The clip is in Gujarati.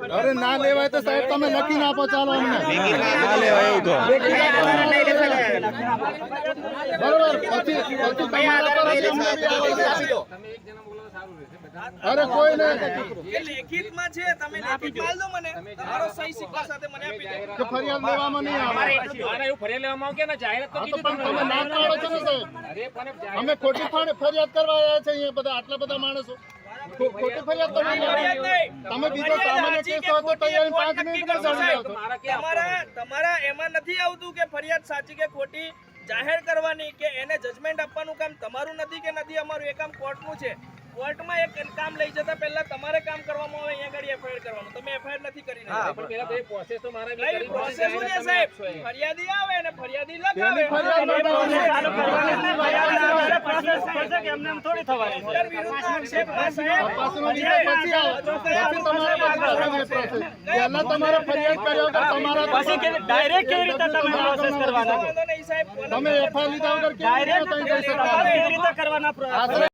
अरे ना लेवाय तो साहेब તમે લખી ના આપો ચાલો અમને ના લેવાય એવું તો બરોબર પછી તમારા પર જ અમને આપી દો અરે કોઈ નહીં એ લેખિતમાં છે તમે લેખિત માલ દો મને તમારો સહી સિક્કા સાથે મને આપી દો કે ફરિયાદ લેવામાં નહીં આવે આને એવું ફરિયાદ લેવામાં આવે કે ના જાહેરાત તો કીધું પણ તમે ના પાડો છો ને સાહેબ અમે ખોટી ફરિયાદ કરવા આવ્યા છે અહીંયા બધા આટલા બધા માણસો ખોટી ફરિયાદ તો નહીં તમે બીજો સામાન્ય કેસ હોય તો તૈયારી 5 મિનિટ પર જાણી આવતો તમારા એમાં નથી આવતું કે ફરિયાદ સાચી કે ખોટી જાહેર કરવાની કે એને જજમેન્ટ આપવાનું કામ તમારું નથી કે નથી અમારું એ કામ કોર્ટનું છે કોર્ટમાં એક કામ લઈ જતા પહેલા તમારે કામ કરવામાં આવે અહીંયા ગાડી એફઆઈઆર કરવાનું તમે એફઆઈઆર નથી કરી રહ્યા પણ પહેલા તો એ પ્રોસેસ તો મારા નહીં પ્રોસેસ શું છે સાહેબ ફરિયાદી આવે અને ફરિયાદી લખાવે કે એમને એમ થોડી થવાની છે વિરુદ્ધ આક્ષેપમાં સાહેબ પાસનો વિષય પછી આવે પછી તમારે પ્રોસેસ પહેલા તમારે ફરિયાદ કર્યો તો તમારા પછી કે ડાયરેક્ટ કેવી રીતે તમે પ્રોસેસ કરવાના વાંધો નહીં સાહેબ તમે એફઆઈઆર લીધા વગર કેવી રીતે કેવી રીતે કરવાના